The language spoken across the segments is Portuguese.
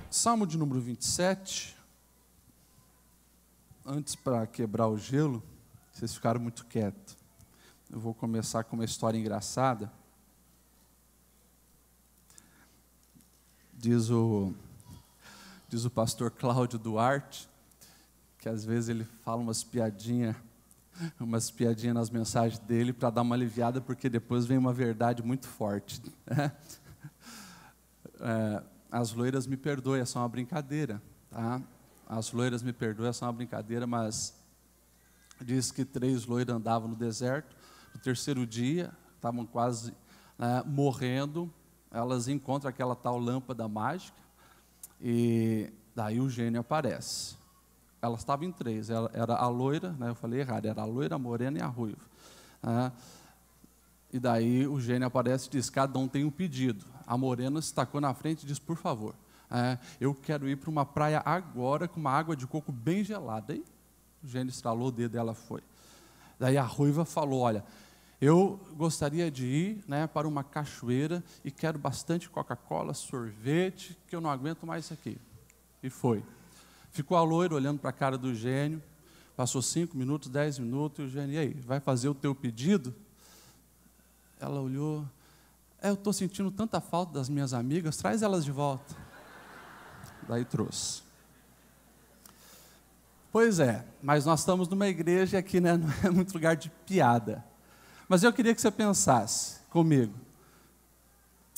Salmo de número 27, antes para quebrar o gelo, vocês ficaram muito quietos, eu vou começar com uma história engraçada. Diz o pastor Cláudio Duarte, que às vezes ele fala umas piadinhas nas mensagens dele para dar uma aliviada, porque depois vem uma verdade muito forte. As loiras me perdoem, é só uma brincadeira, tá? As loiras me perdoem, é só uma brincadeira, mas diz que 3 loiras andavam no deserto, no terceiro dia, estavam quase morrendo, elas encontram aquela tal lâmpada mágica, e daí o gênio aparece. Elas estavam em 3, era a loira, eu falei errado, era a loira, a morena e a ruiva. E daí o gênio aparece e diz, cada um tem um pedido. A morena se tacou na frente e diz, por favor, eu quero ir para uma praia agora com uma água de coco bem gelada. Aí o gênio estralou o dedo e ela foi. Daí a ruiva falou, olha, eu gostaria de ir para uma cachoeira e quero bastante Coca-Cola, sorvete, que eu não aguento mais isso aqui. E foi. Ficou a loira olhando para a cara do gênio, passou 5 minutos, 10 minutos, e o gênio, e aí, vai fazer o teu pedido? Ela olhou, eu estou sentindo tanta falta das minhas amigas, traz elas de volta. Daí trouxe. Pois é, mas nós estamos numa igreja aqui, não é muito lugar de piada. Mas eu queria que você pensasse comigo.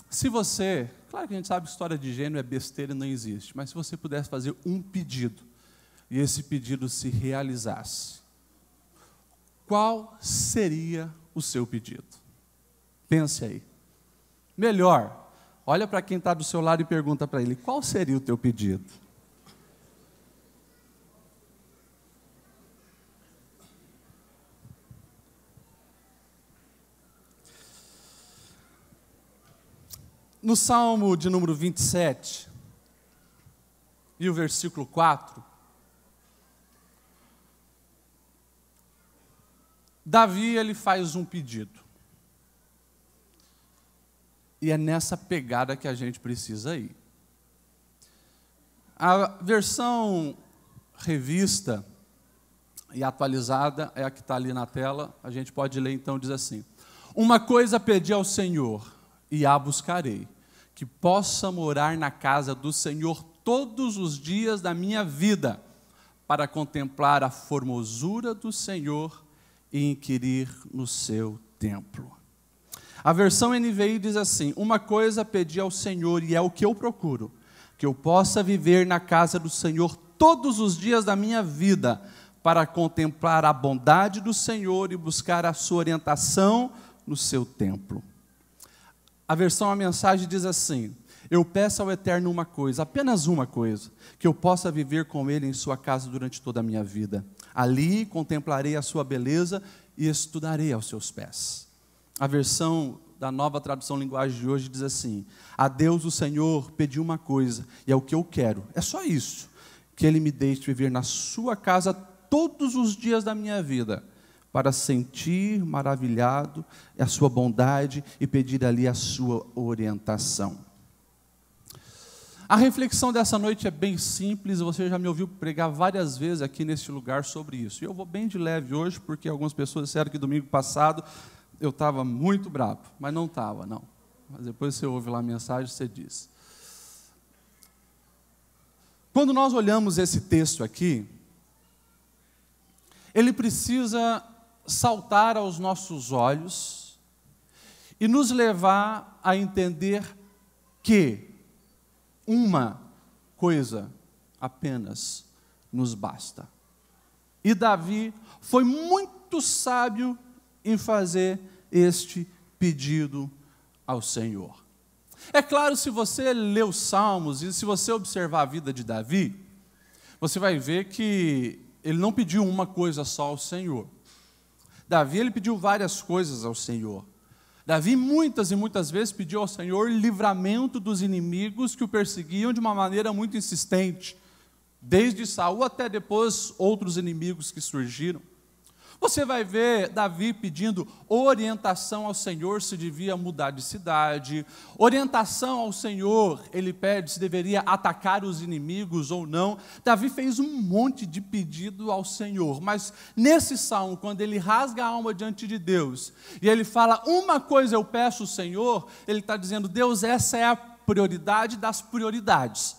Se você, claro que a gente sabe que história de gênio é besteira e não existe, mas se você pudesse fazer um pedido, e esse pedido se realizasse, qual seria o seu pedido? Pense aí. Melhor, olha para quem está do seu lado e pergunta para ele, qual seria o teu pedido? No Salmo de número 27, e o versículo 4, Davi ele faz um pedido. E é nessa pegada que a gente precisa ir. A versão revista e atualizada é a que está ali na tela. A gente pode ler então, diz assim: uma coisa pedi ao Senhor e a buscarei, que possa morar na casa do Senhor todos os dias da minha vida, para contemplar a formosura do Senhor e inquirir no seu templo. A versão NVI diz assim: uma coisa pedi ao Senhor e é o que eu procuro, que eu possa viver na casa do Senhor todos os dias da minha vida, para contemplar a bondade do Senhor e buscar a sua orientação no seu templo. A versão A Mensagem diz assim: eu peço ao Eterno uma coisa, apenas uma coisa, que eu possa viver com Ele em sua casa durante toda a minha vida. Ali contemplarei a sua beleza e estudarei aos seus pés. A versão da Nova Tradução Linguagem de hoje diz assim: a Deus o Senhor pedi uma coisa, e é o que eu quero, é só isso, que Ele me deixe viver na sua casa todos os dias da minha vida, para sentir maravilhado a sua bondade e pedir ali a sua orientação. A reflexão dessa noite é bem simples, você já me ouviu pregar várias vezes aqui neste lugar sobre isso. E eu vou bem de leve hoje, porque algumas pessoas disseram que domingo passado eu estava muito bravo, mas não estava, não. Mas depois você ouve lá a mensagem, você diz. Quando nós olhamos esse texto aqui, ele precisa saltar aos nossos olhos e nos levar a entender que uma coisa apenas nos basta. E Davi foi muito sábio em fazer este pedido ao Senhor. É claro, se você ler os Salmos e se você observar a vida de Davi, você vai ver que ele não pediu uma coisa só ao Senhor. Davi, ele pediu várias coisas ao Senhor. Davi muitas e muitas vezes pediu ao Senhor livramento dos inimigos que o perseguiam de uma maneira muito insistente, desde Saul até depois outros inimigos que surgiram. Você vai ver Davi pedindo orientação ao Senhor se devia mudar de cidade, orientação ao Senhor, ele pede se deveria atacar os inimigos ou não. Davi fez um monte de pedido ao Senhor, mas nesse salmo, quando ele rasga a alma diante de Deus, e ele fala, uma coisa eu peço ao Senhor, ele está dizendo, Deus, essa é a prioridade das prioridades.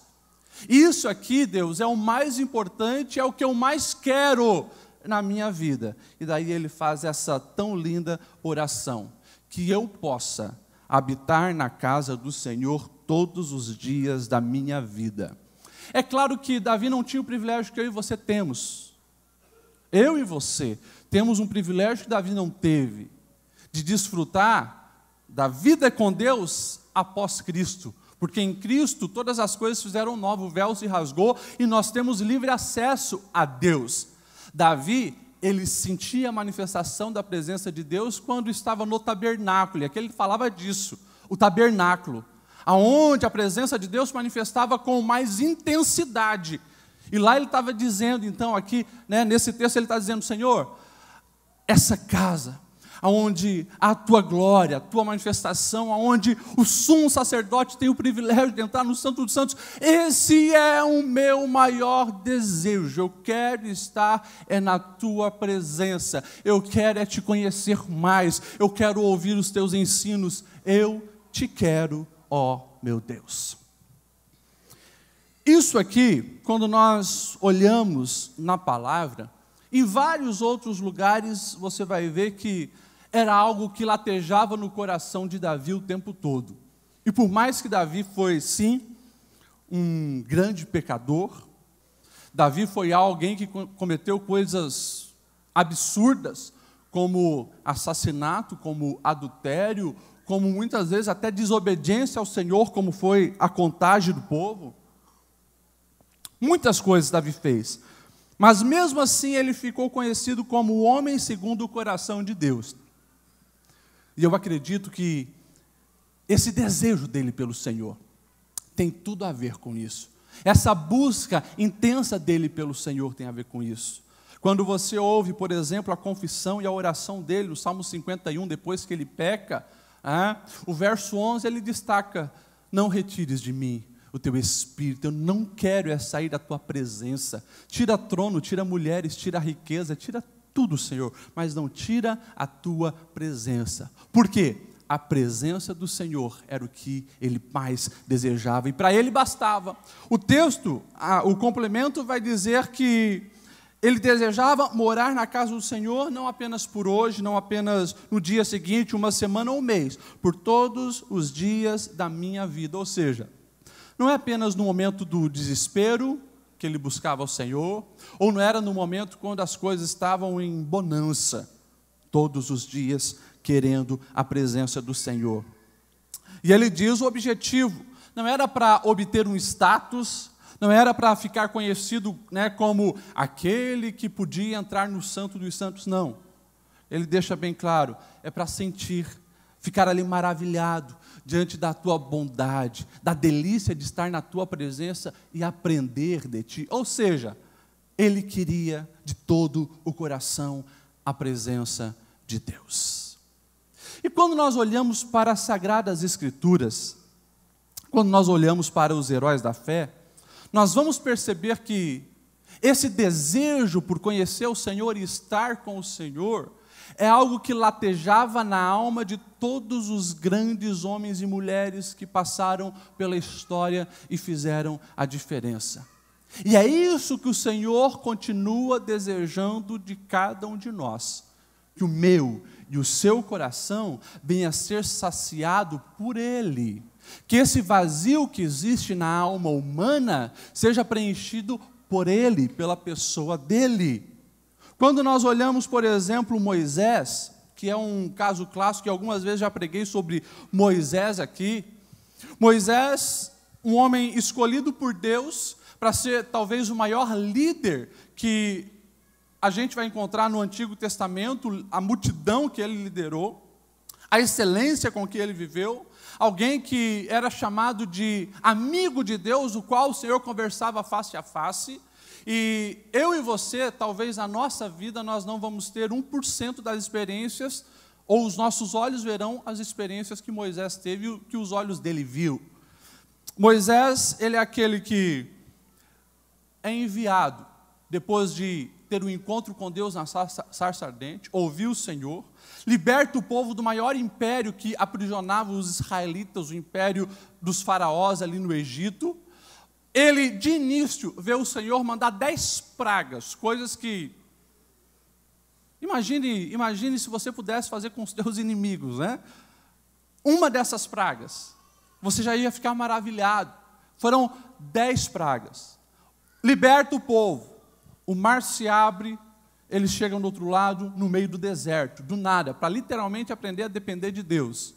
Isso aqui, Deus, é o mais importante, é o que eu mais quero na minha vida. E daí ele faz essa tão linda oração, que eu possa habitar na casa do Senhor todos os dias da minha vida. É claro que Davi não tinha o privilégio que eu e você temos. Eu e você temos um privilégio que Davi não teve, de desfrutar da vida com Deus após Cristo. Porque em Cristo todas as coisas fizeram novo, o véu se rasgou e nós temos livre acesso a Deus. Davi, ele sentia a manifestação da presença de Deus quando estava no tabernáculo, e aqui ele falava disso, o tabernáculo, aonde a presença de Deus manifestava com mais intensidade. E lá ele estava dizendo, então aqui, nesse texto ele está dizendo, Senhor, essa casa, aonde a tua glória, a tua manifestação, aonde o sumo sacerdote tem o privilégio de entrar no Santo dos Santos, esse é o meu maior desejo, eu quero estar na tua presença, eu quero te conhecer mais, eu quero ouvir os teus ensinos, eu te quero, ó meu Deus. Isso aqui, quando nós olhamos na palavra, em vários outros lugares você vai ver que era algo que latejava no coração de Davi o tempo todo. E por mais que Davi foi, sim, um grande pecador, Davi foi alguém que cometeu coisas absurdas, como assassinato, como adultério, como muitas vezes até desobediência ao Senhor, como foi a contagem do povo. Muitas coisas Davi fez. Mas mesmo assim ele ficou conhecido como o homem segundo o coração de Deus. E eu acredito que esse desejo dele pelo Senhor tem tudo a ver com isso. Essa busca intensa dele pelo Senhor tem a ver com isso. Quando você ouve, por exemplo, a confissão e a oração dele, no Salmo 51, depois que ele peca, o verso 11 ele destaca, não retires de mim o teu espírito, eu não quero sair da tua presença, tira trono, tira mulheres, tira riqueza, tira tudo, Senhor, mas não tira a tua presença. Por quê? A presença do Senhor era o que ele mais desejava, e para ele bastava. O texto, o complemento vai dizer que ele desejava morar na casa do Senhor, não apenas por hoje, não apenas no dia seguinte, uma semana ou um mês, por todos os dias da minha vida. Ou seja, não é apenas no momento do desespero que ele buscava o Senhor, ou não era no momento quando as coisas estavam em bonança, todos os dias querendo a presença do Senhor. E ele diz o objetivo, não era para obter um status, não era para ficar conhecido como aquele que podia entrar no Santo dos Santos, não. Ele deixa bem claro, é para sentir, ficar ali maravilhado, diante da tua bondade, da delícia de estar na tua presença e aprender de ti. Ou seja, ele queria de todo o coração a presença de Deus. E quando nós olhamos para as Sagradas Escrituras, quando nós olhamos para os heróis da fé, nós vamos perceber que esse desejo por conhecer o Senhor e estar com o Senhor é algo que latejava na alma de todos os grandes homens e mulheres que passaram pela história e fizeram a diferença. E é isso que o Senhor continua desejando de cada um de nós, que o meu e o seu coração venha a ser saciado por Ele, que esse vazio que existe na alma humana seja preenchido por Ele, pela pessoa dEle. Quando nós olhamos, por exemplo, Moisés, que é um caso clássico, que algumas vezes já preguei sobre Moisés aqui. Moisés, um homem escolhido por Deus para ser talvez o maior líder que a gente vai encontrar no Antigo Testamento, a multidão que ele liderou, a excelência com que ele viveu, alguém que era chamado de amigo de Deus, o qual o Senhor conversava face a face. E eu e você, talvez na nossa vida, nós não vamos ter 1% das experiências, ou os nossos olhos verão as experiências que Moisés teve, que os olhos dele viu. Moisés, ele é aquele que é enviado, depois de ter um encontro com Deus na sarça ardente, ouviu o Senhor, liberta o povo do maior império que aprisionava os israelitas, o império dos faraós ali no Egito. Ele, de início, vê o Senhor mandar 10 pragas, coisas que... Imagine se você pudesse fazer com os teus inimigos, né? Uma dessas pragas, você já ia ficar maravilhado. Foram 10 pragas. Liberta o povo, o mar se abre, eles chegam do outro lado, no meio do deserto, do nada, para literalmente aprender a depender de Deus.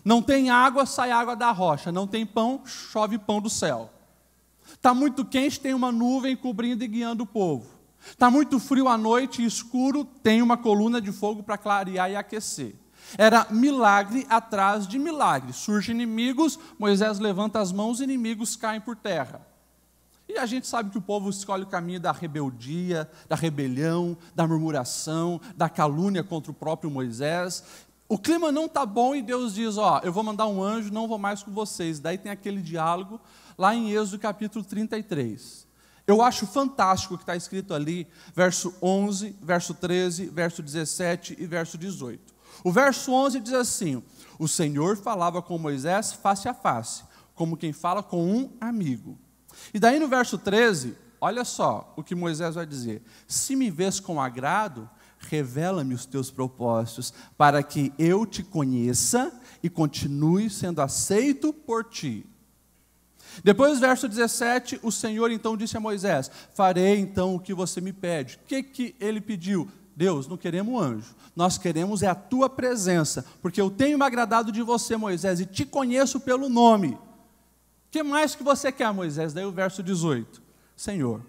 Não tem água, sai água da rocha. Não tem pão, chove pão do céu. Está muito quente, tem uma nuvem cobrindo e guiando o povo. Está muito frio à noite e escuro, tem uma coluna de fogo para clarear e aquecer. Era milagre atrás de milagre. Surgem inimigos, Moisés levanta as mãos, inimigos caem por terra. E a gente sabe que o povo escolhe o caminho da rebeldia, da rebelião, da murmuração, da calúnia contra o próprio Moisés. O clima não está bom e Deus diz, eu vou mandar um anjo, não vou mais com vocês. Daí tem aquele diálogo lá em Êxodo capítulo 33. Eu acho fantástico o que está escrito ali, verso 11, verso 13, verso 17 e verso 18. O verso 11 diz assim, o Senhor falava com Moisés face a face, como quem fala com um amigo. E daí no verso 13, olha só o que Moisés vai dizer. Se me vês com agrado, revela-me os teus propósitos, para que eu te conheça e continue sendo aceito por ti. Depois, verso 17, o Senhor então disse a Moisés, farei então o que você me pede. O que ele pediu? Deus, não queremos um anjo, nós queremos é a tua presença, porque eu tenho me agradado de você, Moisés, e te conheço pelo nome. O que mais que você quer, Moisés? Daí o verso 18, Senhor,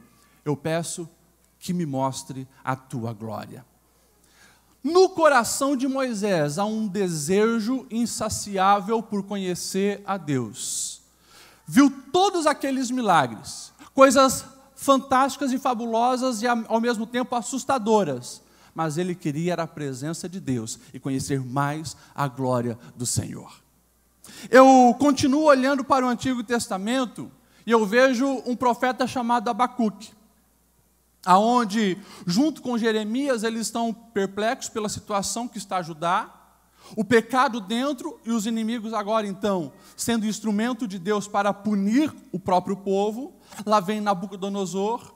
eu peço que me mostre a tua glória. No coração de Moisés há um desejo insaciável por conhecer a Deus. Viu todos aqueles milagres, coisas fantásticas e fabulosas e ao mesmo tempo assustadoras, mas ele queria era a presença de Deus e conhecer mais a glória do Senhor. Eu continuo olhando para o Antigo Testamento e eu vejo um profeta chamado Abacuque, aonde, junto com Jeremias, eles estão perplexos pela situação que está Judá, o pecado dentro e os inimigos agora, então, sendo instrumento de Deus para punir o próprio povo. Lá vem Nabucodonosor,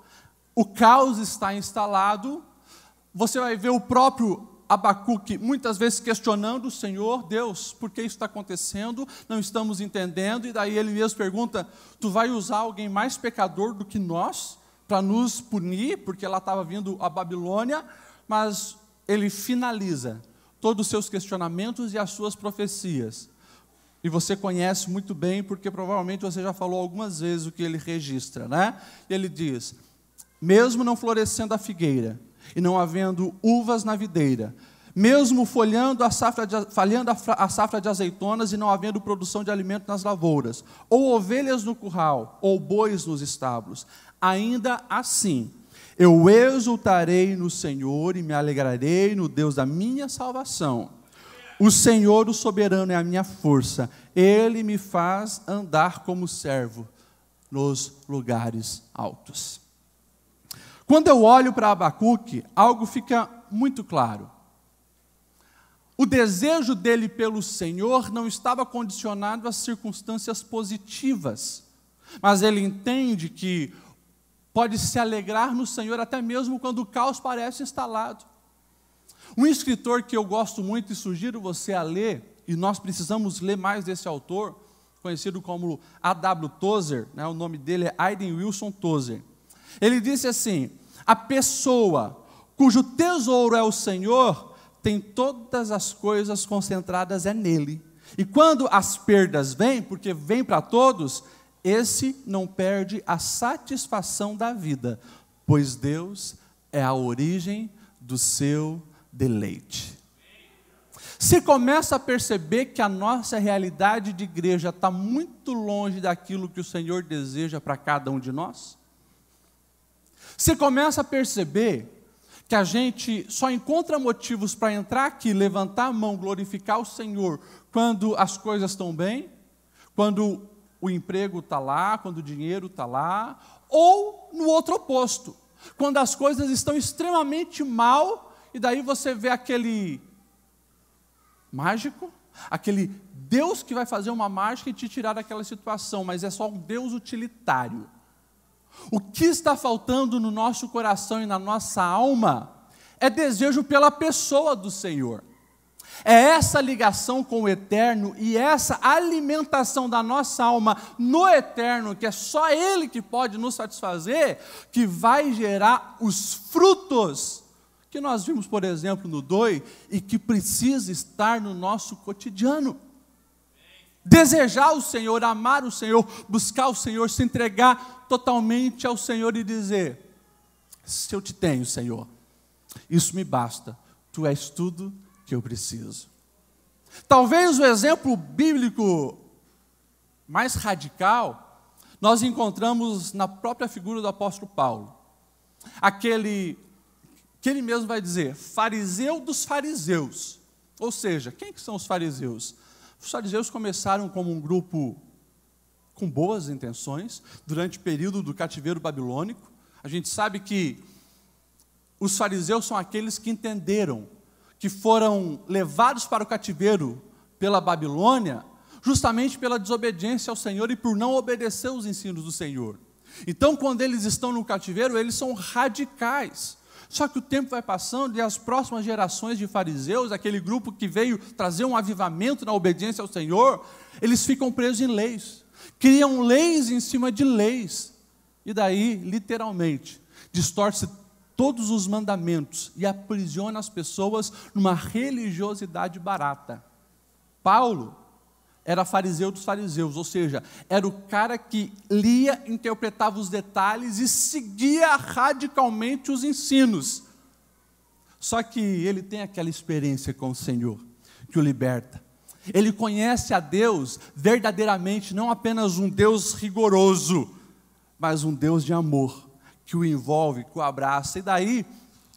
o caos está instalado, você vai ver o próprio Abacuque muitas vezes questionando o Senhor, Deus, por que isso está acontecendo? Não estamos entendendo, e daí ele mesmo pergunta, tu vai usar alguém mais pecador do que nós para nos punir, porque lá estava vindo a Babilônia, mas ele finaliza todos os seus questionamentos e as suas profecias. E você conhece muito bem, porque provavelmente você já falou algumas vezes o que ele registra, né? E ele diz, mesmo não florescendo a figueira, e não havendo uvas na videira, mesmo falhando a safra de azeitonas e não havendo produção de alimento nas lavouras, ou ovelhas no curral, ou bois nos estábulos, ainda assim, eu exultarei no Senhor e me alegrarei no Deus da minha salvação. O Senhor, o soberano, é a minha força. Ele me faz andar como servo nos lugares altos. Quando eu olho para Abacuque, algo fica muito claro. O desejo dele pelo Senhor não estava condicionado às circunstâncias positivas, mas ele entende que pode se alegrar no Senhor até mesmo quando o caos parece instalado. Um escritor que eu gosto muito e sugiro você a ler, e nós precisamos ler mais desse autor, conhecido como A.W. Tozer, né, o nome dele é Aiden Wilson Tozer. Ele disse assim, a pessoa cujo tesouro é o Senhor, tem todas as coisas concentradas nele. E quando as perdas vêm, porque vêm para todos, esse não perde a satisfação da vida, pois Deus é a origem do seu deleite. Se começa a perceber que a nossa realidade de igreja está muito longe daquilo que o Senhor deseja para cada um de nós? Você começa a perceber que a gente só encontra motivos para entrar aqui, levantar a mão, glorificar o Senhor, quando as coisas estão bem, quando o emprego está lá, quando o dinheiro está lá, ou no outro oposto, quando as coisas estão extremamente mal, e daí você vê aquele mágico, aquele Deus que vai fazer uma mágica e te tirar daquela situação, mas é só um Deus utilitário. O que está faltando no nosso coração e na nossa alma é desejo pela pessoa do Senhor. É essa ligação com o eterno e essa alimentação da nossa alma no eterno, que é só Ele que pode nos satisfazer, que vai gerar os frutos que nós vimos, por exemplo, no DOI, e que precisa estar no nosso cotidiano. Desejar o Senhor, amar o Senhor, buscar o Senhor, se entregar totalmente ao Senhor e dizer: se eu te tenho, Senhor, isso me basta, Tu és tudo que eu preciso. Talvez o exemplo bíblico mais radical nós encontramos na própria figura do apóstolo Paulo, aquele que ele mesmo vai dizer, fariseu dos fariseus. Ou seja, quem que são os fariseus? Os fariseus começaram como um grupo com boas intenções durante o período do cativeiro babilônico. A gente sabe que os fariseus são aqueles que entenderam que foram levados para o cativeiro pela Babilônia justamente pela desobediência ao Senhor e por não obedecer os ensinos do Senhor. Então, quando eles estão no cativeiro, eles são radicais. Só que o tempo vai passando e as próximas gerações de fariseus, aquele grupo que veio trazer um avivamento na obediência ao Senhor, eles ficam presos em leis, criam leis em cima de leis, e daí, literalmente, distorce todos os mandamentos e aprisiona as pessoas numa religiosidade barata. Paulo era fariseu dos fariseus, ou seja, era o cara que lia, interpretava os detalhes e seguia radicalmente os ensinos. Só que ele tem aquela experiência com o Senhor, que o liberta. Ele conhece a Deus verdadeiramente, não apenas um Deus rigoroso, mas um Deus de amor, que o envolve, que o abraça. E daí,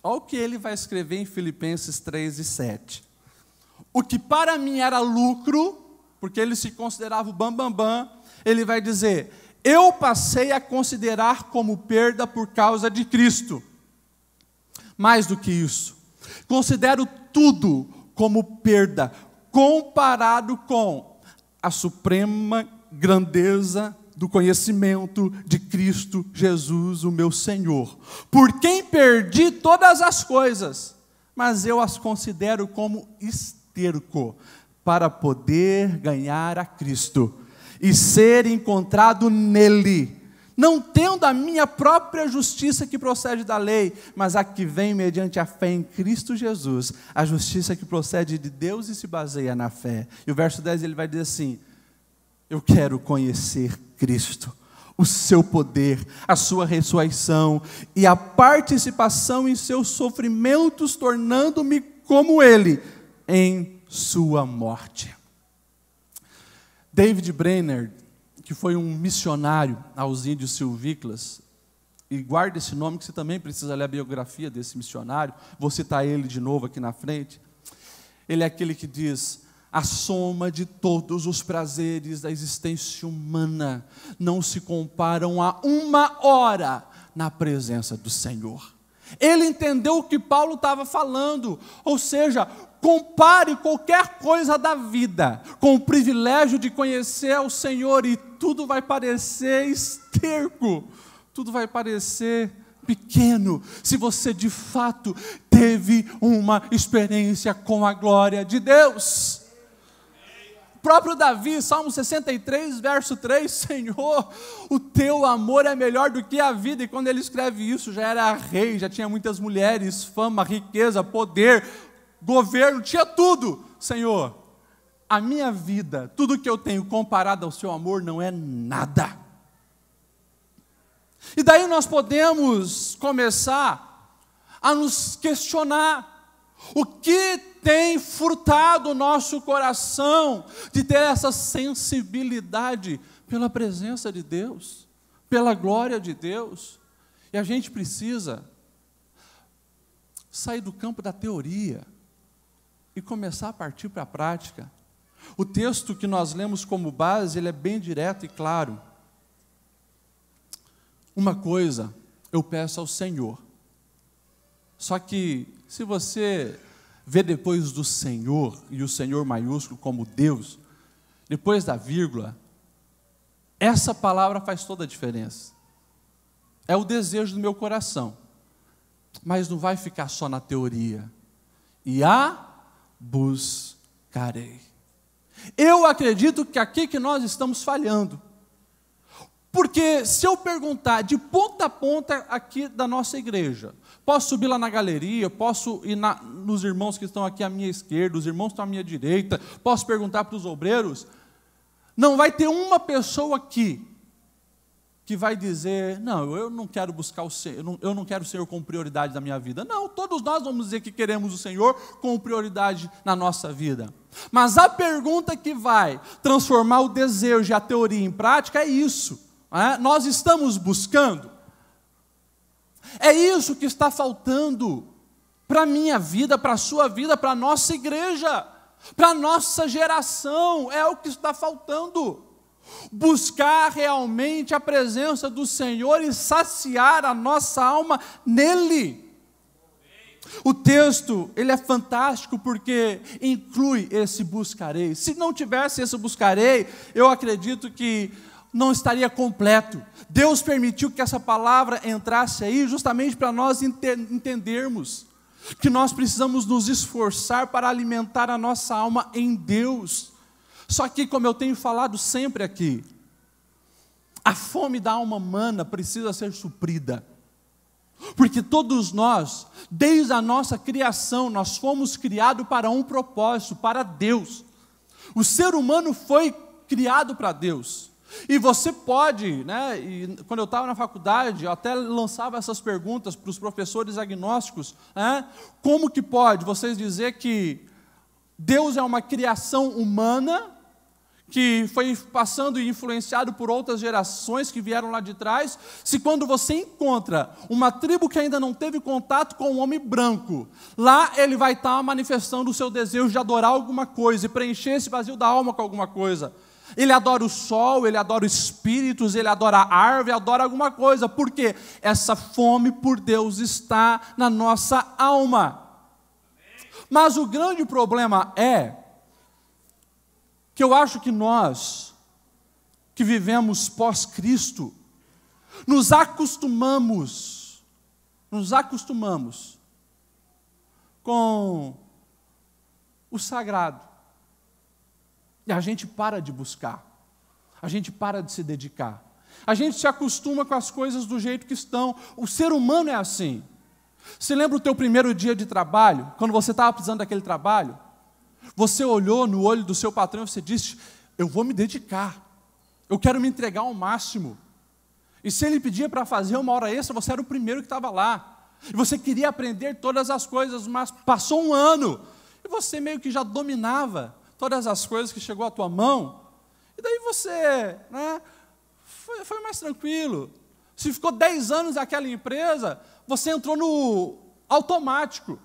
olha o que ele vai escrever em Filipenses 3:7. O que para mim era lucro, porque ele se considerava o bambambam, ele vai dizer: eu passei a considerar como perda por causa de Cristo. Mais do que isso, considero tudo como perda, comparado com a suprema grandeza do conhecimento de Cristo Jesus, o meu Senhor, por quem perdi todas as coisas, mas eu as considero como esterco, para poder ganhar a Cristo e ser encontrado nele, não tendo a minha própria justiça que procede da lei, mas a que vem mediante a fé em Cristo Jesus, a justiça que procede de Deus e se baseia na fé. E o verso 10 ele vai dizer assim: eu quero conhecer Cristo, o seu poder, a sua ressurreição e a participação em seus sofrimentos, tornando-me como ele em sua morte. David Brainerd, que foi um missionário aos índios silvícolas, e guarda esse nome que você também precisa ler a biografia desse missionário, vou citar ele de novo aqui na frente. Ele é aquele que diz: a soma de todos os prazeres da existência humana não se comparam a uma hora na presença do Senhor. Ele entendeu o que Paulo estava falando, ou seja, compare qualquer coisa da vida com o privilégio de conhecer ao Senhor e tudo vai parecer esterco, tudo vai parecer pequeno, se você de fato teve uma experiência com a glória de Deus. O próprio Davi, Salmo 63, verso 3, Senhor, o teu amor é melhor do que a vida, e quando ele escreve isso, já era rei, já tinha muitas mulheres, fama, riqueza, poder, governo, tinha tudo. Senhor, a minha vida, tudo que eu tenho comparado ao seu amor não é nada. E daí nós podemos começar a nos questionar: o que tem furtado o nosso coração de ter essa sensibilidade pela presença de Deus, pela glória de Deus? E a gente precisa sair do campo da teoria e começar a partir para a prática. O texto que nós lemos como base, ele é bem direto e claro. Uma coisa eu peço ao Senhor. Só que, se você vê depois do Senhor, e o Senhor maiúsculo como Deus, depois da vírgula, essa palavra faz toda a diferença. É o desejo do meu coração. Mas não vai ficar só na teoria. E a buscarei. Eu acredito que aqui que nós estamos falhando. Porque se eu perguntar de ponta a ponta aqui da nossa igreja, posso subir lá na galeria, posso ir nos irmãos que estão aqui à minha esquerda, os irmãos que estão à minha direita, posso perguntar para os obreiros, não vai ter uma pessoa aqui que vai dizer, não, eu não quero buscar o Senhor, eu não quero o Senhor como prioridade da minha vida. Não, todos nós vamos dizer que queremos o Senhor como prioridade na nossa vida. Mas a pergunta que vai transformar o desejo e a teoria em prática é isso. Nós estamos buscando. É isso que está faltando para a minha vida, para a sua vida, para a nossa igreja, para a nossa geração. É o que está faltando. Buscar realmente a presença do Senhor e saciar a nossa alma nele. O texto, ele é fantástico porque inclui esse buscarei. Se não tivesse esse buscarei, eu acredito que não estaria completo. Deus permitiu que essa palavra entrasse aí justamente para nós entendermos que nós precisamos nos esforçar para alimentar a nossa alma em Deus. Só que, como eu tenho falado sempre aqui, a fome da alma humana precisa ser suprida. Porque todos nós, desde a nossa criação, nós fomos criados para um propósito, para Deus. O ser humano foi criado para Deus. E você pode, né, e quando eu estava na faculdade, eu até lançava essas perguntas para os professores agnósticos, né, como que pode vocês dizer que Deus é uma criação humana, que foi passando e influenciado por outras gerações que vieram lá de trás, se quando você encontra uma tribo que ainda não teve contato com um homem branco, lá ele vai estar manifestando o seu desejo de adorar alguma coisa, e preencher esse vazio da alma com alguma coisa. Ele adora o sol, ele adora os espíritos, ele adora a árvore, adora alguma coisa, porque essa fome por Deus está na nossa alma. Mas o grande problema é que eu acho que nós, que vivemos pós-Cristo, nos acostumamos com o sagrado. E a gente para de buscar, a gente para de se dedicar, a gente se acostuma com as coisas do jeito que estão. O ser humano é assim. Você lembra o teu primeiro dia de trabalho, quando você estava precisando daquele trabalho? Você olhou no olho do seu patrão e você disse, eu vou me dedicar, eu quero me entregar ao máximo. E se ele pedia para fazer uma hora extra, você era o primeiro que estava lá. E você queria aprender todas as coisas, mas passou um ano, e você meio que já dominava todas as coisas que chegou à tua mão, e daí você, né, foi mais tranquilo. Se ficou 10 anos naquela empresa, você entrou no automático,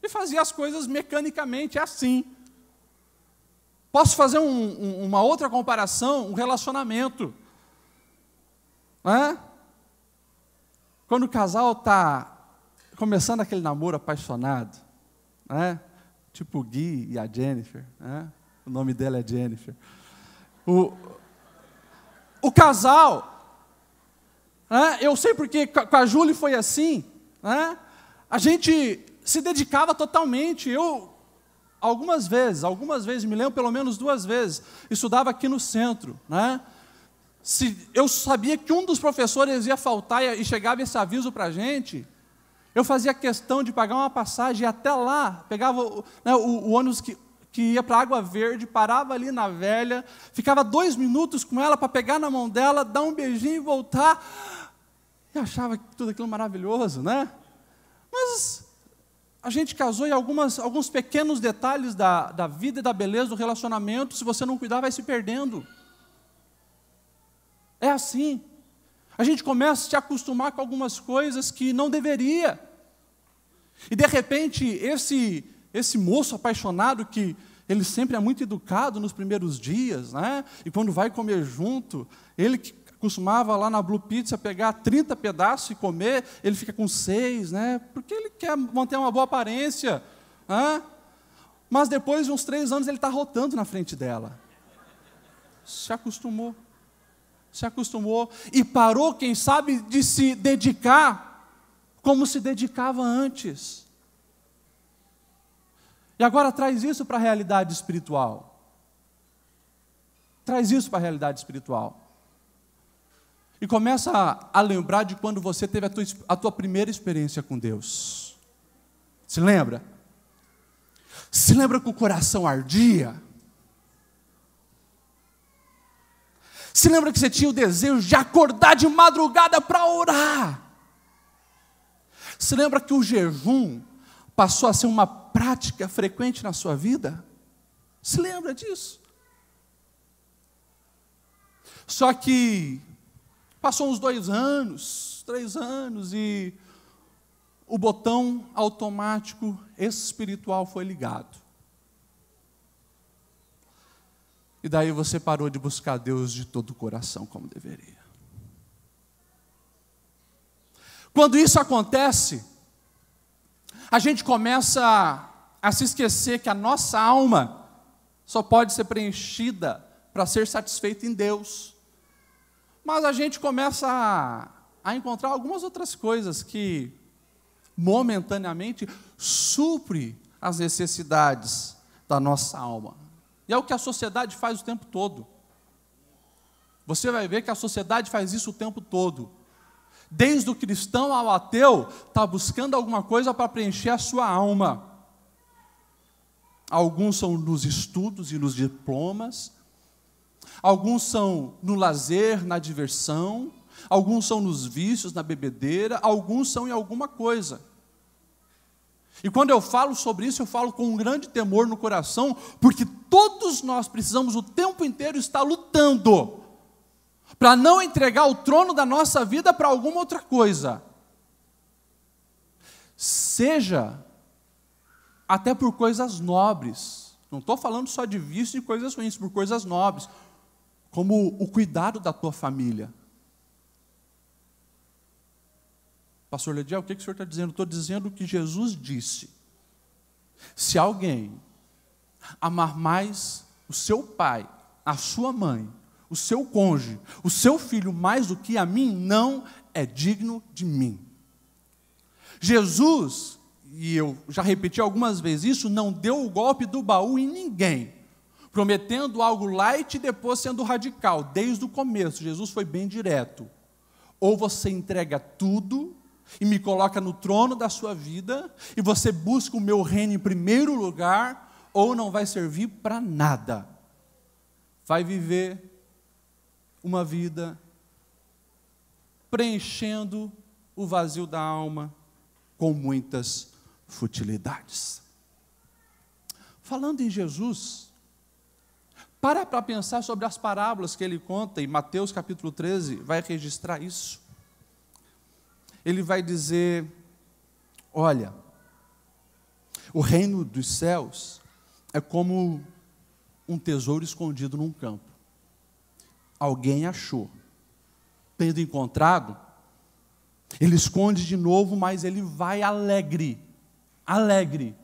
e fazia as coisas mecanicamente, é assim. Posso fazer uma outra comparação, um relacionamento. Né? Quando o casal está começando aquele namoro apaixonado, né? Tipo o Gui e a Jennifer, né? O nome dela é Jennifer. O casal, né? Eu sei porque com a Júlia foi assim, né? A gente se dedicava totalmente. Eu, algumas vezes, me lembro pelo menos 2 vezes, estudava aqui no centro, né? Se eu sabia que um dos professores ia faltar e chegava esse aviso para a gente, eu fazia questão de pagar uma passagem e até lá, pegava o ônibus que ia para Água Verde, parava ali na Velha, ficava 2 minutos com ela para pegar na mão dela, dar um beijinho e voltar, e achava tudo aquilo maravilhoso, né? Mas a gente casou e alguns pequenos detalhes da vida e da beleza do relacionamento, se você não cuidar, vai se perdendo. É assim. A gente começa a se acostumar com algumas coisas que não deveria. E de repente, esse moço apaixonado, que ele sempre é muito educado nos primeiros dias, né? E quando vai comer junto, ele que costumava lá na Blue Pizza pegar 30 pedaços e comer, ele fica com 6, né? Porque ele quer manter uma boa aparência, né? Mas depois de uns 3 anos ele está rotando na frente dela. Se acostumou e parou, quem sabe, de se dedicar como se dedicava antes. E agora traz isso para a realidade espiritual. Traz isso para a realidade espiritual. E começa a lembrar de quando você teve a tua primeira experiência com Deus. Se lembra? Se lembra que o coração ardia? Se lembra que você tinha o desejo de acordar de madrugada para orar? Se lembra que o jejum passou a ser uma prática frequente na sua vida? Se lembra disso? Só que passou uns 2 anos, 3 anos e o botão automático espiritual foi ligado. E daí você parou de buscar Deus de todo o coração como deveria. Quando isso acontece, a gente começa a se esquecer que a nossa alma só pode ser preenchida para ser satisfeita em Deus. Mas a gente começa a encontrar algumas outras coisas que momentaneamente supre as necessidades da nossa alma. E é o que a sociedade faz o tempo todo. Você vai ver que a sociedade faz isso o tempo todo. Desde o cristão ao ateu, está buscando alguma coisa para preencher a sua alma. Alguns são nos estudos e nos diplomas, alguns são no lazer, na diversão, alguns são nos vícios, na bebedeira, alguns são em alguma coisa. E quando eu falo sobre isso, eu falo com um grande temor no coração, porque todos nós precisamos o tempo inteiro estar lutando para não entregar o trono da nossa vida para alguma outra coisa. Seja até por coisas nobres. Não estou falando só de vício e coisas ruins, por coisas nobres, como o cuidado da tua família. Pastor Lediel, o que o senhor está dizendo? Estou dizendo o que Jesus disse. Se alguém amar mais o seu pai, a sua mãe, o seu cônjuge, o seu filho mais do que a mim, não é digno de mim. Jesus, e eu já repeti algumas vezes isso, não deu o golpe do baú em ninguém, prometendo algo light e depois sendo radical. Desde o começo, Jesus foi bem direto. Ou você entrega tudo e me coloca no trono da sua vida, e você busca o meu reino em primeiro lugar, ou não vai servir para nada. Vai viver uma vida preenchendo o vazio da alma com muitas futilidades. Falando em Jesus, para pensar sobre as parábolas que ele conta, e Mateus capítulo 13 vai registrar isso. Ele vai dizer, olha, o reino dos céus é como um tesouro escondido num campo. Alguém achou. Tendo encontrado, ele esconde de novo, mas ele vai alegre. Alegre.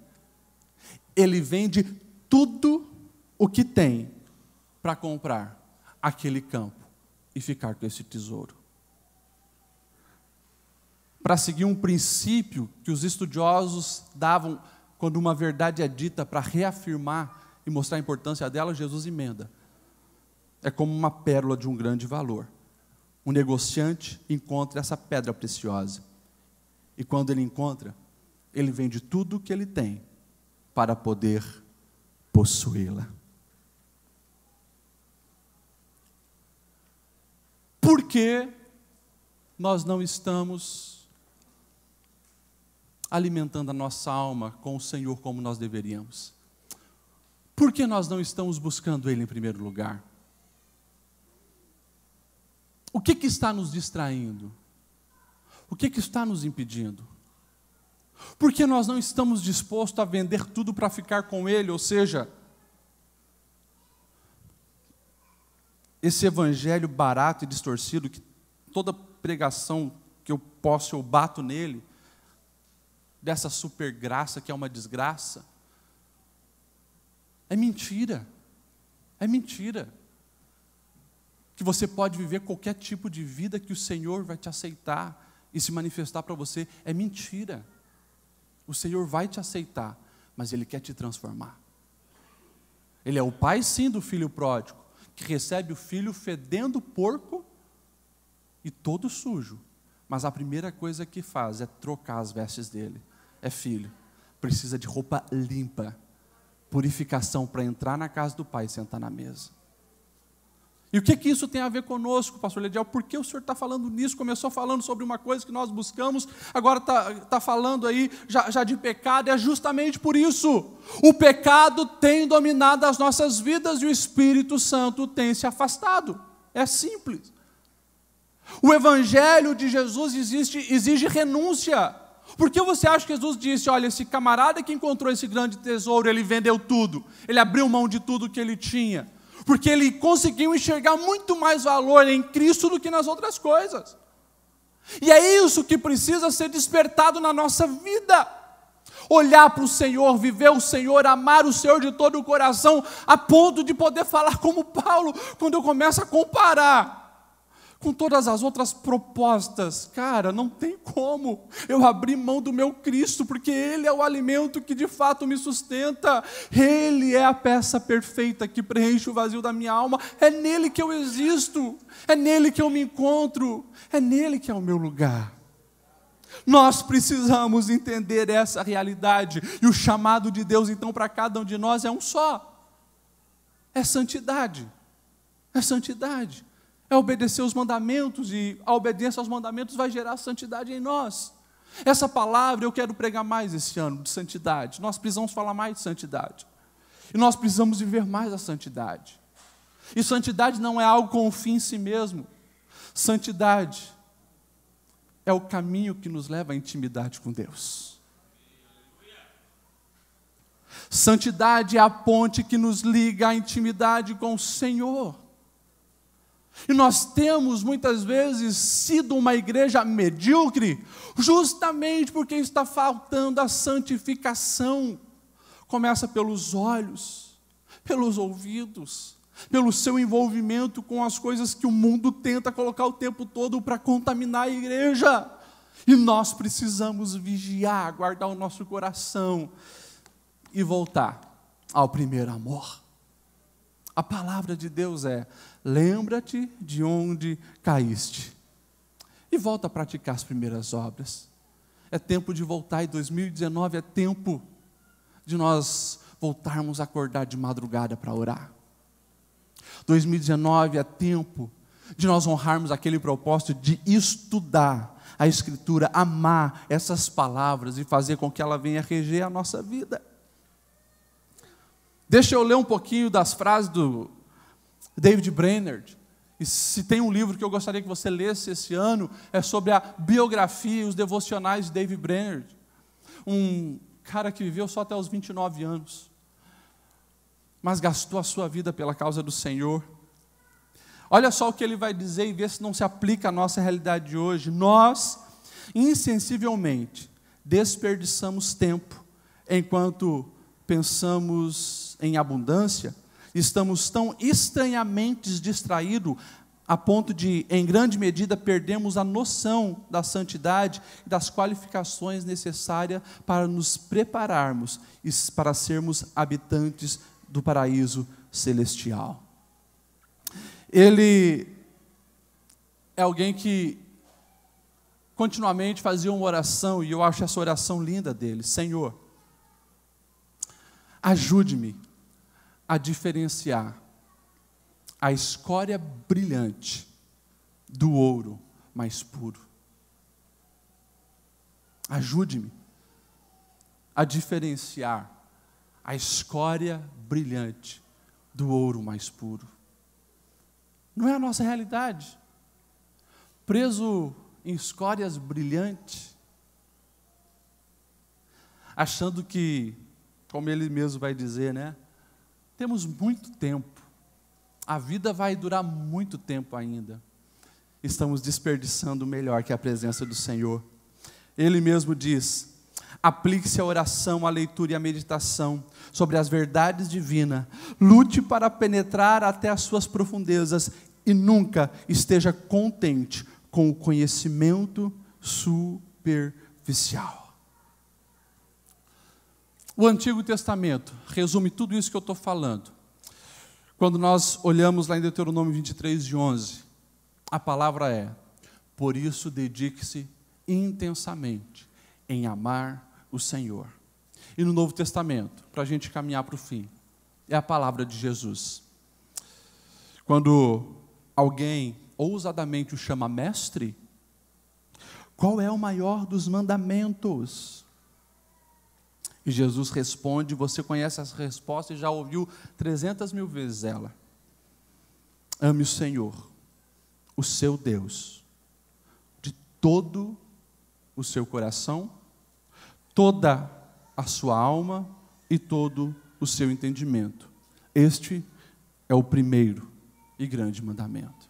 Ele vende tudo o que tem para comprar aquele campo e ficar com esse tesouro. Para seguir um princípio que os estudiosos davam quando uma verdade é dita, para reafirmar e mostrar a importância dela, Jesus emenda. É como uma pérola de um grande valor. Um negociante encontra essa pedra preciosa. E quando ele encontra, ele vende tudo o que ele tem para poder possuí-la. Por que nós não estamos alimentando a nossa alma com o Senhor como nós deveríamos? Por que nós não estamos buscando Ele em primeiro lugar? O que está nos distraindo? O que está nos impedindo? Por que nós não estamos dispostos a vender tudo para ficar com Ele? Ou seja, esse evangelho barato e distorcido, que toda pregação que eu posso, eu bato nele, dessa super graça que é uma desgraça, é mentira. É mentira. Que você pode viver qualquer tipo de vida que o Senhor vai te aceitar e se manifestar para você, é mentira. O Senhor vai te aceitar, mas Ele quer te transformar. Ele é o pai, sim, do filho pródigo, que recebe o filho fedendo porco e todo sujo, mas a primeira coisa que faz é trocar as vestes dele. É filho, precisa de roupa limpa, purificação para entrar na casa do pai e sentar na mesa. E o que isso tem a ver conosco, pastor Lediel? Por que o senhor está falando nisso? Começou falando sobre uma coisa que nós buscamos, agora está falando aí já de pecado. É justamente por isso. O pecado tem dominado as nossas vidas e o Espírito Santo tem se afastado. É simples. O Evangelho de Jesus exige renúncia. Por que você acha que Jesus disse, olha, esse camarada que encontrou esse grande tesouro, ele vendeu tudo, ele abriu mão de tudo que ele tinha? Porque ele conseguiu enxergar muito mais valor em Cristo do que nas outras coisas. E é isso que precisa ser despertado na nossa vida. Olhar para o Senhor, viver o Senhor, amar o Senhor de todo o coração, a ponto de poder falar como Paulo, quando eu começo a comparar com todas as outras propostas, cara, não tem como eu abrir mão do meu Cristo, porque Ele é o alimento que de fato me sustenta, Ele é a peça perfeita que preenche o vazio da minha alma, é nele que eu existo, é nele que eu me encontro, é nele que é o meu lugar. Nós precisamos entender essa realidade, e o chamado de Deus então para cada um de nós é um só, é santidade, é santidade. É obedecer os mandamentos, e a obediência aos mandamentos vai gerar santidade em nós. Essa palavra eu quero pregar mais esse ano, de santidade. Nós precisamos falar mais de santidade. E nós precisamos viver mais a santidade. E santidade não é algo com um fim em si mesmo. Santidade é o caminho que nos leva à intimidade com Deus. Santidade é a ponte que nos liga à intimidade com o Senhor. E nós temos muitas vezes sido uma igreja medíocre, justamente porque está faltando a santificação. Começa pelos olhos, pelos ouvidos, pelo seu envolvimento com as coisas que o mundo tenta colocar o tempo todo para contaminar a igreja. E nós precisamos vigiar, guardar o nosso coração e voltar ao primeiro amor. A palavra de Deus é: lembra-te de onde caíste e volta a praticar as primeiras obras. É tempo de voltar, e 2019 é tempo de nós voltarmos a acordar de madrugada para orar. 2019 é tempo de nós honrarmos aquele propósito de estudar a Escritura, amar essas palavras e fazer com que ela venha reger a nossa vida. Deixa eu ler um pouquinho das frases do David Brainerd. E se tem um livro que eu gostaria que você lesse esse ano, é sobre a biografia e os devocionais de David Brainerd. Um cara que viveu só até os 29 anos, mas gastou a sua vida pela causa do Senhor. Olha só o que ele vai dizer e ver se não se aplica à nossa realidade de hoje. Nós, insensivelmente, desperdiçamos tempo enquanto pensamos em abundância, estamos tão estranhamente distraídos a ponto de, em grande medida, perdemos a noção da santidade e das qualificações necessárias para nos prepararmos e para sermos habitantes do paraíso celestial. Ele é alguém que continuamente fazia uma oração, e eu acho essa oração linda dele: Senhor, ajude-me a diferenciar a escória brilhante do ouro mais puro. Ajude-me a diferenciar a escória brilhante do ouro mais puro. Não é a nossa realidade. preso em escórias brilhantes, achando que, como ele mesmo vai dizer, né? Temos muito tempo, a vida vai durar muito tempo ainda. Estamos desperdiçando o melhor, que é a presença do Senhor. Ele mesmo diz: aplique-se à oração, à leitura e à meditação sobre as verdades divinas. Lute para penetrar até as suas profundezas e nunca esteja contente com o conhecimento superficial. O Antigo Testamento resume tudo isso que eu estou falando. Quando nós olhamos lá em Deuteronômio 23:11, a palavra é: por isso dedique-se intensamente em amar o Senhor. E no Novo Testamento, para a gente caminhar para o fim, é a palavra de Jesus. Quando alguém ousadamente o chama mestre, qual é o maior dos mandamentos? E Jesus responde, você conhece essa resposta e já ouviu 300.000 vezes ela. Ame o Senhor, o seu Deus, de todo o seu coração, toda a sua alma e todo o seu entendimento. Este é o primeiro e grande mandamento.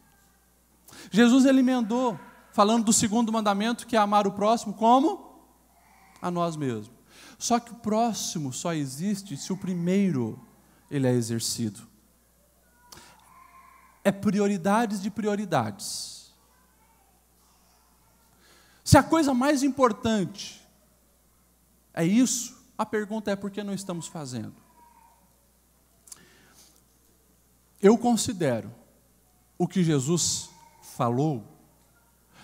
Jesus ele emendou, falando do segundo mandamento, que é amar o próximo como? A nós mesmos. Só que o próximo só existe se o primeiro ele é exercido. É prioridades de prioridades. Se a coisa mais importante é isso, a pergunta é: por que não estamos fazendo? Eu considero o que Jesus falou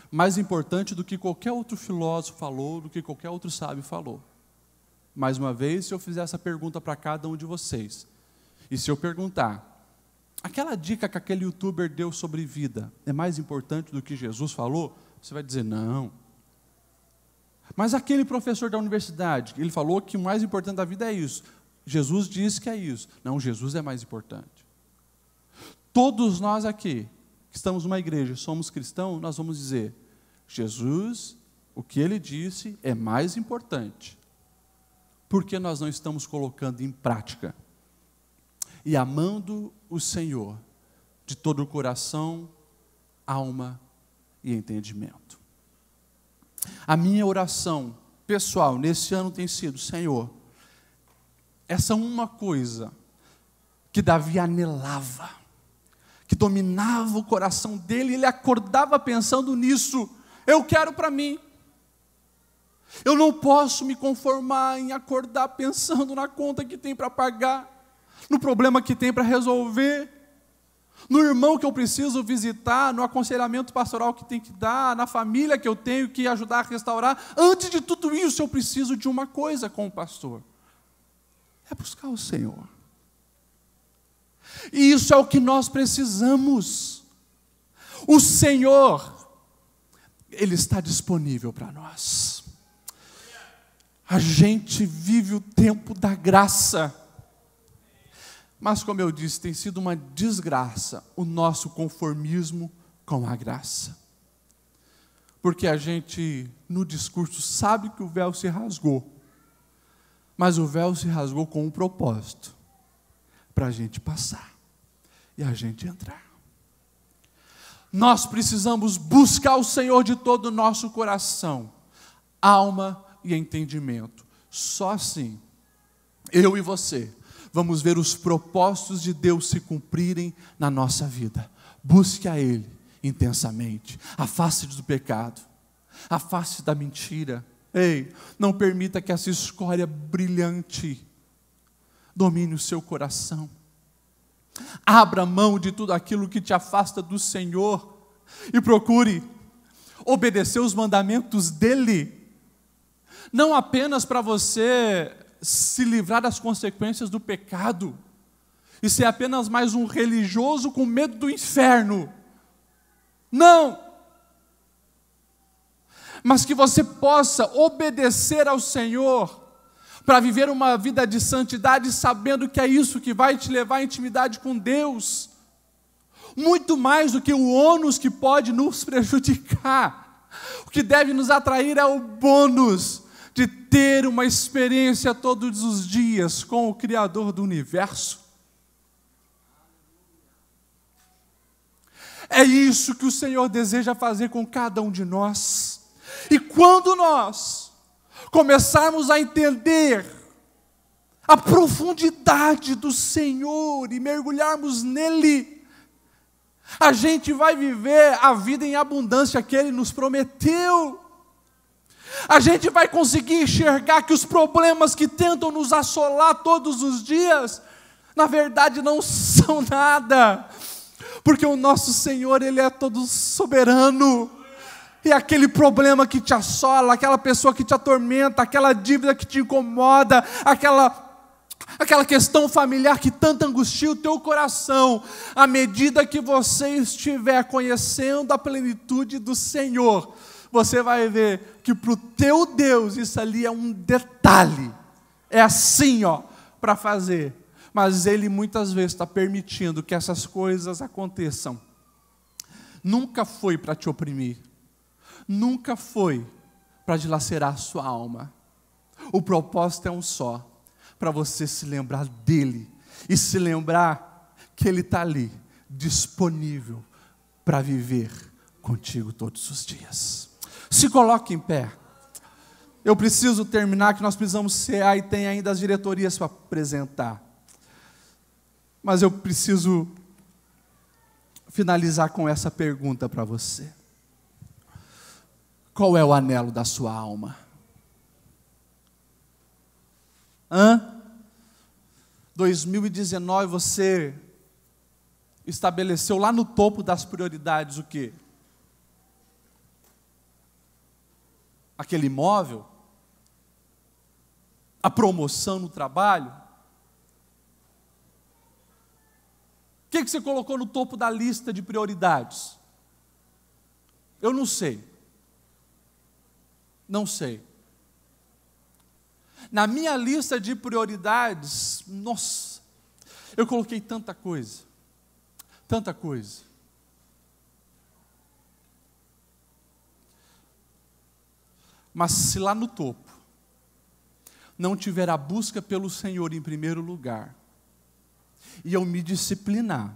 mais importante do que qualquer outro filósofo falou, do que qualquer outro sábio falou. Mais uma vez, se eu fizer essa pergunta para cada um de vocês, e se eu perguntar, aquela dica que aquele youtuber deu sobre vida é mais importante do que Jesus falou? Você vai dizer, não. Mas aquele professor da universidade, ele falou que o mais importante da vida é isso. Jesus disse que é isso. Não, Jesus é mais importante. Todos nós aqui, que estamos numa igreja, somos cristãos, nós vamos dizer, Jesus, o que ele disse é mais importante. Porque nós não estamos colocando em prática e amando o Senhor de todo o coração, alma e entendimento. A minha oração pessoal nesse ano tem sido: Senhor, essa uma coisa que Davi anelava, que dominava o coração dele, ele acordava pensando nisso, eu quero para mim. Eu não posso me conformar em acordar pensando na conta que tem para pagar, no problema que tem para resolver, no irmão que eu preciso visitar, no aconselhamento pastoral que tem que dar, na família que eu tenho que ajudar a restaurar. Antes de tudo isso, eu preciso de uma coisa com o pastor: é buscar o Senhor. E isso é o que nós precisamos. O Senhor, Ele está disponível para nós. A gente vive o tempo da graça. Mas, como eu disse, tem sido uma desgraça o nosso conformismo com a graça. Porque a gente, no discurso, sabe que o véu se rasgou. Mas o véu se rasgou com um propósito: para a gente passar e a gente entrar. Nós precisamos buscar o Senhor de todo o nosso coração, alma e entendimento. Só assim, eu e você vamos ver os propósitos de Deus se cumprirem na nossa vida. Busque a Ele intensamente. Afaste-se do pecado, afaste-se da mentira. Ei, não permita que essa escória brilhante domine o seu coração. Abra mão de tudo aquilo que te afasta do Senhor e procure obedecer os mandamentos dEle. Não apenas para você se livrar das consequências do pecado e ser apenas mais um religioso com medo do inferno. Não! Mas que você possa obedecer ao Senhor para viver uma vida de santidade, sabendo que é isso que vai te levar à intimidade com Deus. muito mais do que o ônus que pode nos prejudicar. O que deve nos atrair é o bônus de ter uma experiência todos os dias com o Criador do universo. É isso que o Senhor deseja fazer com cada um de nós. E quando nós começarmos a entender a profundidade do Senhor e mergulharmos nele, a gente vai viver a vida em abundância que Ele nos prometeu. A gente vai conseguir enxergar que os problemas que tentam nos assolar todos os dias, na verdade não são nada, porque o nosso Senhor, Ele é todo soberano. E aquele problema que te assola, aquela pessoa que te atormenta, aquela dívida que te incomoda, aquela questão familiar que tanto angustia o teu coração, à medida que você estiver conhecendo a plenitude do Senhor, você vai ver que para o teu Deus isso ali é um detalhe, é assim para fazer, mas Ele muitas vezes está permitindo que essas coisas aconteçam. Nunca foi para te oprimir, nunca foi para dilacerar a sua alma. O propósito é um só, para você se lembrar dEle, e se lembrar que Ele está ali, disponível para viver contigo todos os dias. Se coloque em pé. Eu preciso terminar, que nós precisamos cear e tem ainda as diretorias para apresentar. Mas eu preciso finalizar com essa pergunta para você. Qual é o anelo da sua alma? 2019 você estabeleceu lá no topo das prioridades o quê? Aquele imóvel? A promoção no trabalho? O que você colocou no topo da lista de prioridades? Eu não sei. Não sei. Na minha lista de prioridades, nossa, eu coloquei tanta coisa. Tanta coisa. Mas se lá no topo não tiver a busca pelo Senhor em primeiro lugar, e eu me disciplinar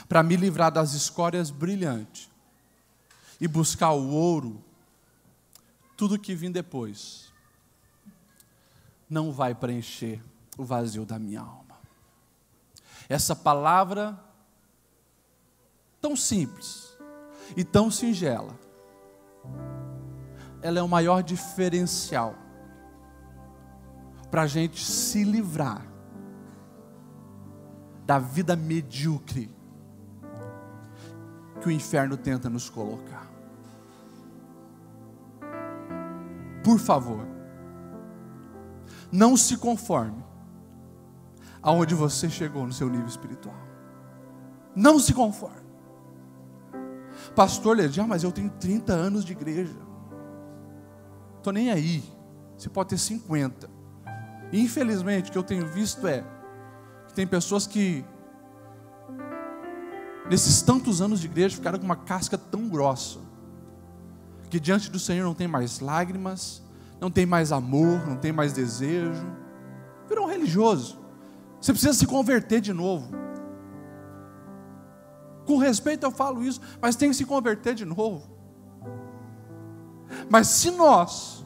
para me livrar das escórias brilhantes e buscar o ouro, tudo que vem depois não vai preencher o vazio da minha alma. Essa palavra tão simples e tão singela, ela é o maior diferencial para a gente se livrar da vida medíocre que o inferno tenta nos colocar. Por favor, não se conforme aonde você chegou no seu nível espiritual. Não se conforme. Pastor Ledia, mas eu tenho 30 anos de igreja. Estou nem aí. Você pode ter 50. E infelizmente o que eu tenho visto é que tem pessoas que nesses tantos anos de igreja ficaram com uma casca tão grossa que diante do Senhor não tem mais lágrimas, não tem mais amor, não tem mais desejo. Virou um religioso. Você precisa se converter de novo. Com respeito eu falo isso, mas tem que se converter de novo. Mas se nós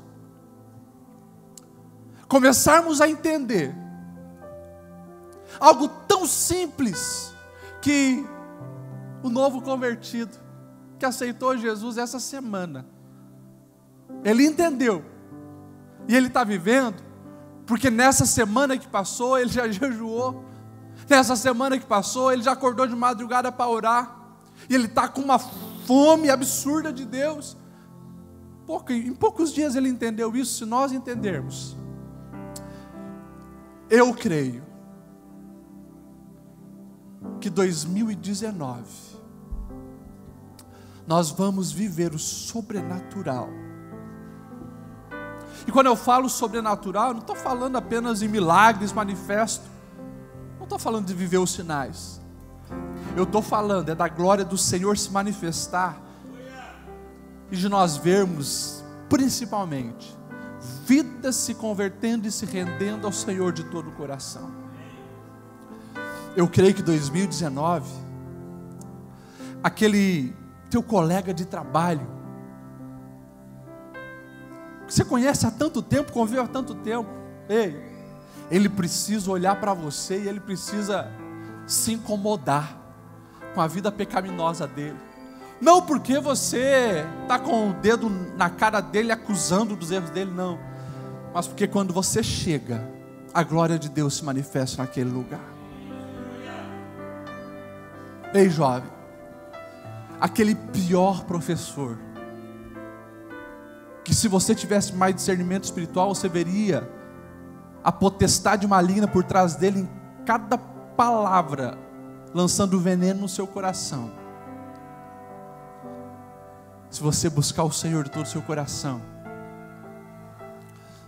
começarmos a entender algo tão simples, que o novo convertido que aceitou Jesus essa semana, ele entendeu, e ele está vivendo, porque nessa semana que passou, ele já jejuou, nessa semana que passou, ele já acordou de madrugada para orar, e ele está com uma fome absurda de Deus. Em poucos dias ele entendeu isso. Se nós entendermos, eu creio que 2019 nós vamos viver o sobrenatural. E quando eu falo sobrenatural, eu não estou falando apenas em milagres, manifesto. Não estou falando de viver os sinais. Eu estou falando, é da glória do Senhor se manifestar e de nós vermos, principalmente, vidas se convertendo e se rendendo ao Senhor de todo o coração. Eu creio que 2019, aquele teu colega de trabalho, que você conhece há tanto tempo, convive há tanto tempo, ele precisa olhar para você e ele precisa se incomodar com a vida pecaminosa dele. Não porque você está com o dedo na cara dele, acusando dos erros dele, não. Mas porque quando você chega, a glória de Deus se manifesta naquele lugar. Ei, jovem, aquele pior professor, que se você tivesse mais discernimento espiritual, você veria a potestade maligna por trás dele em cada palavra, lançando veneno no seu coração. Se você buscar o Senhor de todo o seu coração,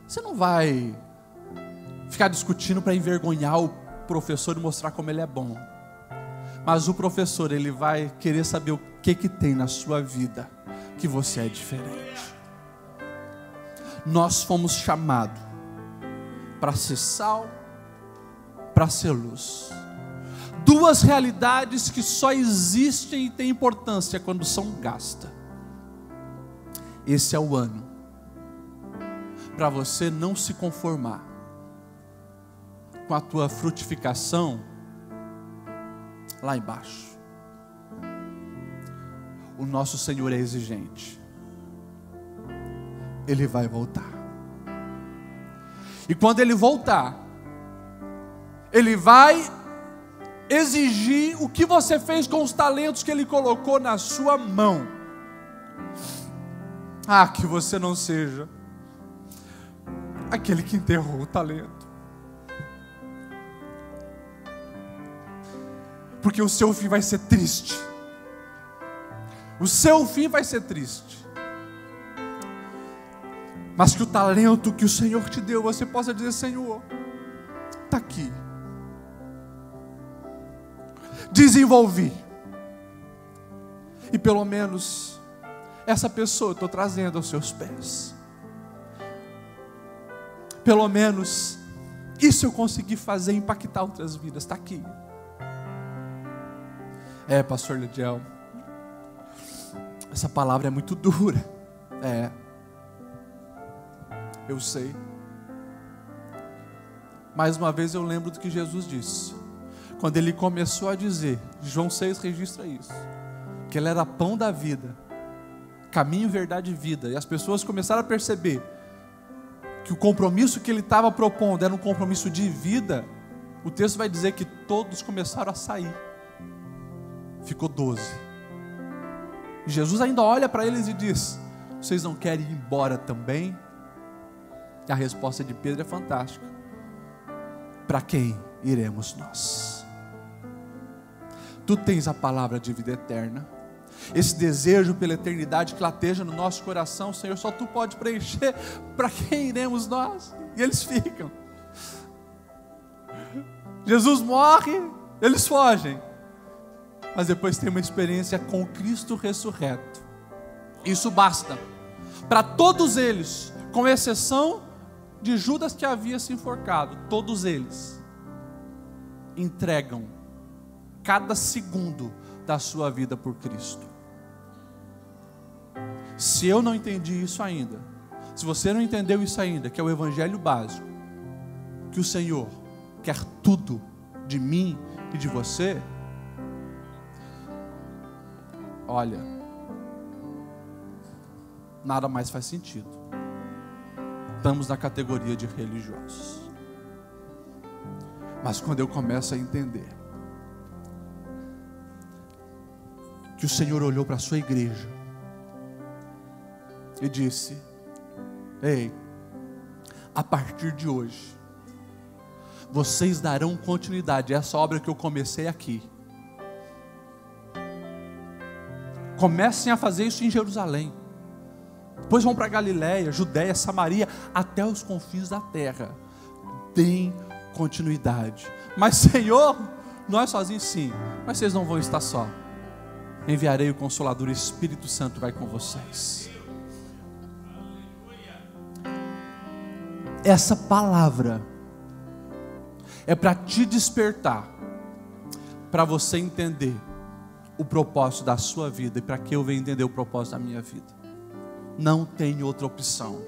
você não vai ficar discutindo para envergonhar o professor e mostrar como ele é bom. Mas o professor, ele vai querer saber o que tem na sua vida que você é diferente. Nós fomos chamados para ser sal, para ser luz. Duas realidades que só existem e têm importância quando são gastas. Esse é o ano para você não se conformar com a tua frutificação lá embaixo. O nosso Senhor é exigente. Ele vai voltar. E quando Ele voltar, Ele vai exigir o que você fez com os talentos que Ele colocou na sua mão. Ah, que você não seja aquele que enterrou o talento. Porque o seu fim vai ser triste. O seu fim vai ser triste. Mas que o talento que o Senhor te deu, você possa dizer: Senhor, está aqui. Desenvolvi. E pelo menos essa pessoa eu estou trazendo aos seus pés. Pelo menos isso eu consegui fazer, impactar outras vidas. Está aqui. Pastor Lidiel, essa palavra é muito dura. Eu sei. Mais uma vez eu lembro do que Jesus disse. Quando Ele começou a dizer, João 6 registra isso, que Ele era pão da vida, caminho, verdade e vida. E as pessoas começaram a perceber que o compromisso que Ele estava propondo era um compromisso de vida. O texto vai dizer que todos começaram a sair. Ficou 12. E Jesus ainda olha para eles e diz: vocês não querem ir embora também? E a resposta de Pedro é fantástica: para quem iremos nós? Tu tens a palavra de vida eterna. Esse desejo pela eternidade que lateja no nosso coração, Senhor, só Tu pode preencher. Para quem iremos nós? E eles ficam. Jesus morre, eles fogem. Mas depois tem uma experiência com o Cristo ressurreto. Isso basta para todos eles, com exceção de Judas, que havia se enforcado. Todos eles entregam cada segundo da sua vida por Cristo. Se eu não entendi isso ainda, se você não entendeu isso ainda, que é o evangelho básico, que o Senhor quer tudo de mim e de você, olha, nada mais faz sentido. Estamos na categoria de religiosos. Mas quando eu começo a entender que o Senhor olhou para a sua igreja e disse: ei, a partir de hoje vocês darão continuidade a essa obra que eu comecei aqui. Comecem a fazer isso em Jerusalém, depois vão para Galiléia, Judéia, Samaria, até os confins da terra. Deem continuidade. Mas Senhor, Nós sozinhos sim, mas vocês não vão estar só. Enviarei o Consolador, o Espírito Santo vai com vocês. Essa palavra é para te despertar, para você entender o propósito da sua vida e para que eu venha entender o propósito da minha vida. Não tem outra opção.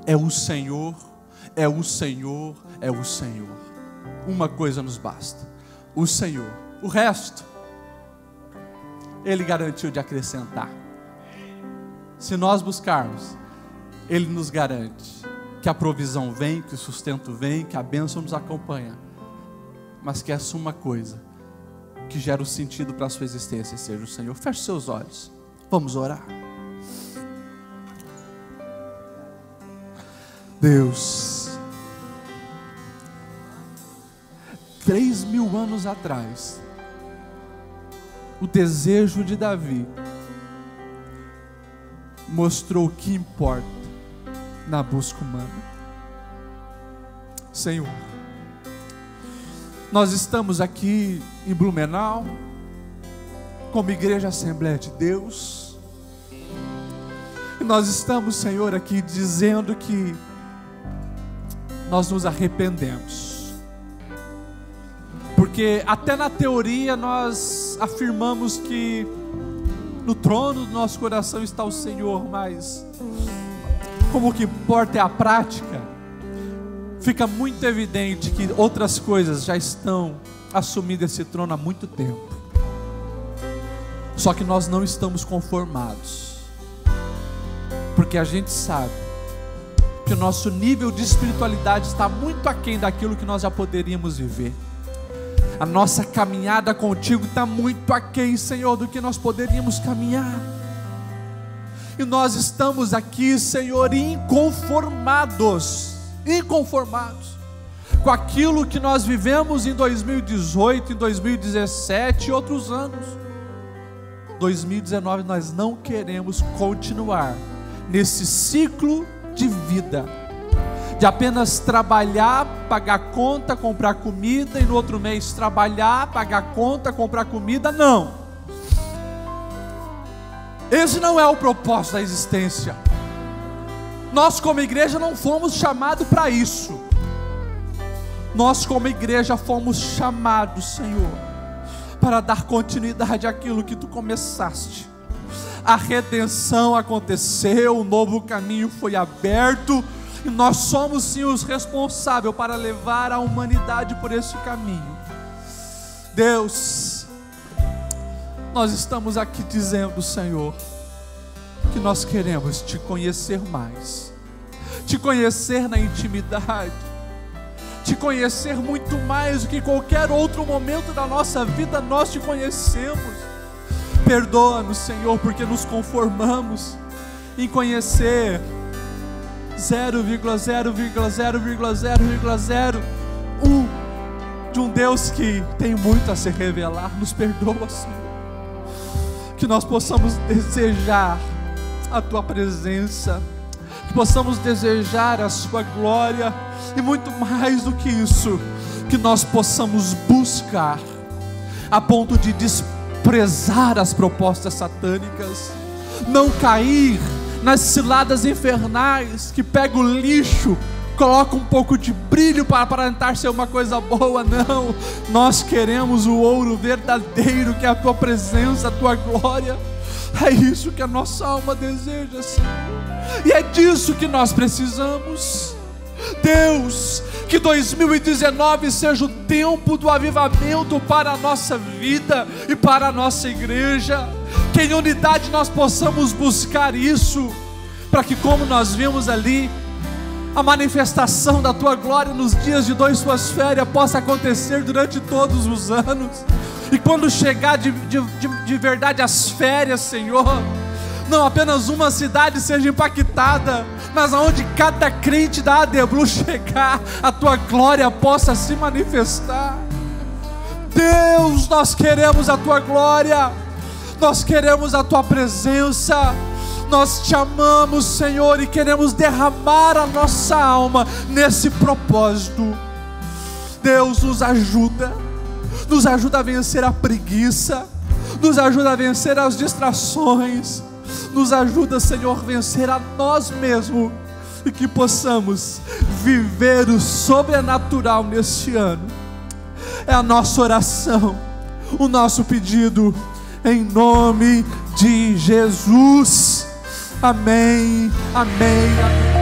É o Senhor, é o Senhor, é o Senhor. Uma coisa nos basta: o Senhor. O resto, Ele garantiu de acrescentar. Se nós buscarmos, Ele nos garante que a provisão vem, que o sustento vem, que a bênção nos acompanha. Mas que essa uma coisa que gera o sentido para a sua existência seja o Senhor. Feche seus olhos, vamos orar. Deus, 3.000 anos atrás, o desejo de Davi mostrou o que importa na busca humana. Senhor, nós estamos aqui em Blumenau, como Igreja Assembleia de Deus, e nós estamos, Senhor, aqui dizendo que nós nos arrependemos, porque até na teoria nós afirmamos que no trono do nosso coração está o Senhor, mas como o que importa é a prática, fica muito evidente que outras coisas já estão assumindo esse trono há muito tempo. Só que nós não estamos conformados, porque a gente sabe que o nosso nível de espiritualidade está muito aquém daquilo que nós já poderíamos viver. A nossa caminhada contigo está muito aquém, Senhor, do que nós poderíamos caminhar. E nós estamos aqui, Senhor, inconformados com aquilo que nós vivemos em 2018, em 2017 e outros anos. 2019 nós não queremos continuar nesse ciclo de vida, de apenas trabalhar, pagar conta, comprar comida, e no outro mês trabalhar, pagar conta, comprar comida. Não, esse não é o propósito da existência. Nós como igreja não fomos chamados para isso. Nós como igreja fomos chamados, Senhor, para dar continuidade àquilo que Tu começaste. A redenção aconteceu, o novo caminho foi aberto, e nós somos sim os responsáveis para levar a humanidade por esse caminho. Deus, nós estamos aqui dizendo, Senhor, que nós queremos Te conhecer mais, Te conhecer na intimidade, Te conhecer muito mais do que qualquer outro momento da nossa vida. Nós Te conhecemos. Perdoa-nos, Senhor, porque nos conformamos em conhecer 0,0,0,0,01 de um Deus que tem muito a se revelar. Nos perdoa, Senhor, que nós possamos desejar a Tua presença, que possamos desejar a Sua glória, e muito mais do que isso, que nós possamos buscar a ponto de desprezar as propostas satânicas, não cair nas ciladas infernais que pega o lixo, coloca um pouco de brilho para tentar ser uma coisa boa. Não, nós queremos o ouro verdadeiro, que é a Tua presença, a Tua glória. É isso que a nossa alma deseja, Senhor, e é disso que nós precisamos. Deus, que 2019 seja o tempo do avivamento para a nossa vida e para a nossa igreja, que em unidade nós possamos buscar isso, para que, como nós vimos ali, a manifestação da Tua glória nos dias de 2 Suas férias possa acontecer durante todos os anos, e quando chegar de verdade as férias, Senhor, não apenas uma cidade seja impactada, mas aonde cada crente da ADBlu chegar, a Tua glória possa se manifestar. Deus, nós queremos a Tua glória, nós queremos a Tua presença, nós Te amamos, Senhor, e queremos derramar a nossa alma nesse propósito. Deus, nos ajuda nos ajuda a vencer a preguiça, nos ajuda a vencer as distrações, nos ajuda, Senhor, a vencer a nós mesmos, e que possamos viver o sobrenatural neste ano. É a nossa oração, o nosso pedido, em nome de Jesus. Amém, amém, amém.